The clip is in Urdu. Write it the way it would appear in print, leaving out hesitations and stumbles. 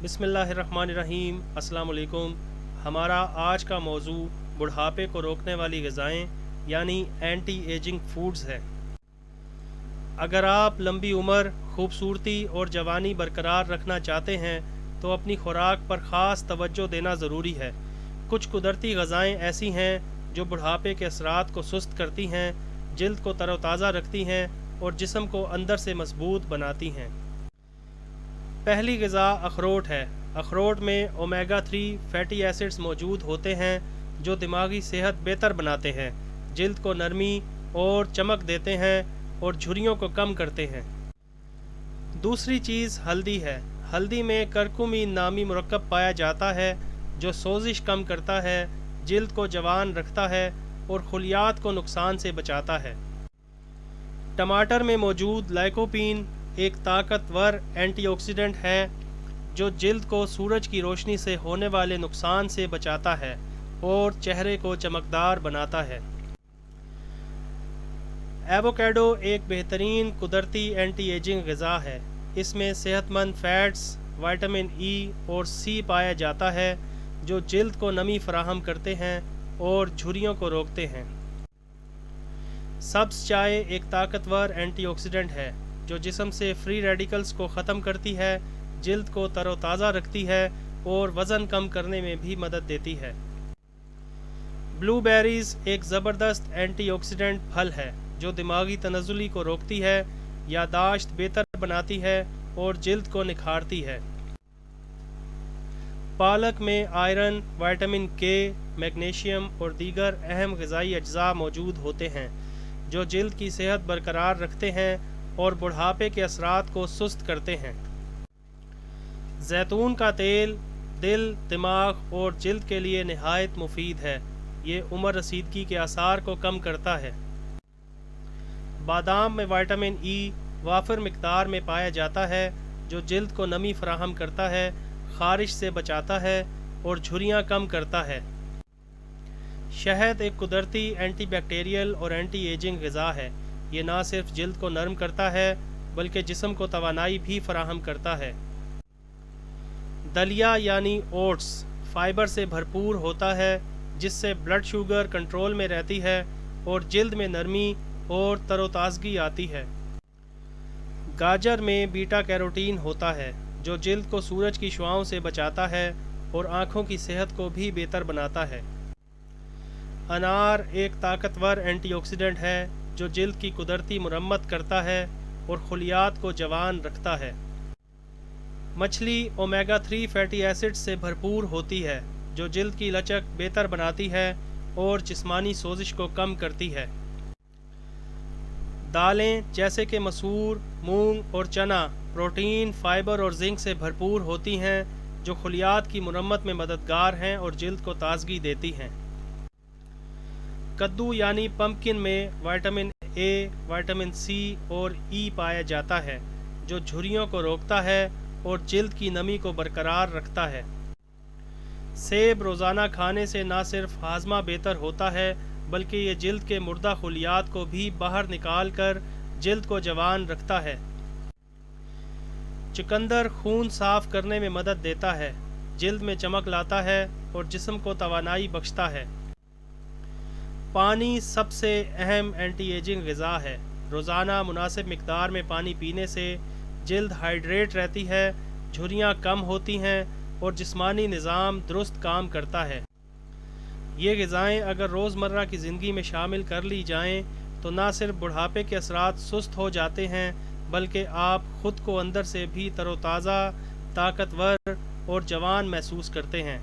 بسم اللہ الرحمن الرحیم۔ السلام علیکم۔ ہمارا آج کا موضوع بڑھاپے کو روکنے والی غذائیں یعنی اینٹی ایجنگ فوڈز ہے۔ اگر آپ لمبی عمر، خوبصورتی اور جوانی برقرار رکھنا چاہتے ہیں تو اپنی خوراک پر خاص توجہ دینا ضروری ہے۔ کچھ قدرتی غذائیں ایسی ہیں جو بڑھاپے کے اثرات کو سست کرتی ہیں، جلد کو تر و تازہ رکھتی ہیں اور جسم کو اندر سے مضبوط بناتی ہیں۔ پہلی غذا اخروٹ ہے۔ اخروٹ میں اومیگا 3 فیٹی ایسڈز موجود ہوتے ہیں جو دماغی صحت بہتر بناتے ہیں، جلد کو نرمی اور چمک دیتے ہیں اور جھریوں کو کم کرتے ہیں۔ دوسری چیز ہلدی ہے۔ ہلدی میں کرکمین نامی مرکب پایا جاتا ہے جو سوزش کم کرتا ہے، جلد کو جوان رکھتا ہے اور خلیات کو نقصان سے بچاتا ہے۔ ٹماٹر میں موجود لائکوپین ایک طاقتور اینٹی آکسیڈنٹ ہے جو جلد کو سورج کی روشنی سے ہونے والے نقصان سے بچاتا ہے اور چہرے کو چمکدار بناتا ہے۔ ایووکیڈو ایک بہترین قدرتی اینٹی ایجنگ غذا ہے۔ اس میں صحت مند فیٹس، وٹامن ای اور سی پایا جاتا ہے جو جلد کو نمی فراہم کرتے ہیں اور جھریوں کو روکتے ہیں۔ سبز چائے ایک طاقتور اینٹی آکسیڈنٹ ہے جو جسم سے فری ریڈیکلز کو ختم کرتی ہے، جلد کو تر و تازہ رکھتی ہے اور وزن کم کرنے میں بھی مدد دیتی ہے۔ بلو بیریز ایک زبردست اینٹی آکسیڈنٹ پھل ہے جو دماغی تنزلی کو روکتی ہے، یادداشت بہتر بناتی ہے اور جلد کو نکھارتی ہے۔ پالک میں آئرن، وٹامن کے، میگنیشیم اور دیگر اہم غذائی اجزاء موجود ہوتے ہیں جو جلد کی صحت برقرار رکھتے ہیں اور بڑھاپے کے اثرات کو سست کرتے ہیں۔ زیتون کا تیل دل، دماغ اور جلد کے لیے نہایت مفید ہے۔ یہ عمر رسیدگی کے آثار کو کم کرتا ہے۔ بادام میں وٹامن ای وافر مقدار میں پایا جاتا ہے جو جلد کو نمی فراہم کرتا ہے، خارش سے بچاتا ہے اور جھریاں کم کرتا ہے۔ شہد ایک قدرتی اینٹی بیکٹیریل اور اینٹی ایجنگ غذا ہے۔ یہ نہ صرف جلد کو نرم کرتا ہے بلکہ جسم کو توانائی بھی فراہم کرتا ہے۔ دلیا یعنی اوٹس فائبر سے بھرپور ہوتا ہے جس سے بلڈ شوگر کنٹرول میں رہتی ہے اور جلد میں نرمی اور تر و تازگی آتی ہے۔ گاجر میں بیٹا کیروٹین ہوتا ہے جو جلد کو سورج کی شعاؤں سے بچاتا ہے اور آنکھوں کی صحت کو بھی بہتر بناتا ہے۔ انار ایک طاقتور اینٹی آکسیڈنٹ ہے جو جلد کی قدرتی مرمت کرتا ہے اور خلیات کو جوان رکھتا ہے۔ مچھلی اومیگا 3 فیٹی ایسڈ سے بھرپور ہوتی ہے جو جلد کی لچک بہتر بناتی ہے اور جسمانی سوزش کو کم کرتی ہے۔ دالیں جیسے کہ مسور، مونگ اور چنا پروٹین، فائبر اور زنک سے بھرپور ہوتی ہیں جو خلیات کی مرمت میں مددگار ہیں اور جلد کو تازگی دیتی ہیں۔ کدو یعنی پمپکن میں وٹامن اے، وٹامن سی اور ای پایا جاتا ہے جو جھریوں کو روکتا ہے اور جلد کی نمی کو برقرار رکھتا ہے۔ سیب روزانہ کھانے سے نہ صرف ہاضمہ بہتر ہوتا ہے بلکہ یہ جلد کے مردہ خلیات کو بھی باہر نکال کر جلد کو جوان رکھتا ہے۔ چقندر خون صاف کرنے میں مدد دیتا ہے، جلد میں چمک لاتا ہے اور جسم کو توانائی بخشتا ہے۔ پانی سب سے اہم اینٹی ایجنگ غذا ہے۔ روزانہ مناسب مقدار میں پانی پینے سے جلد ہائیڈریٹ رہتی ہے، جھریاں کم ہوتی ہیں اور جسمانی نظام درست کام کرتا ہے۔ یہ غذائیں اگر روزمرہ کی زندگی میں شامل کر لی جائیں تو نہ صرف بڑھاپے کے اثرات سست ہو جاتے ہیں بلکہ آپ خود کو اندر سے بھی تر و تازہ، طاقتور اور جوان محسوس کرتے ہیں۔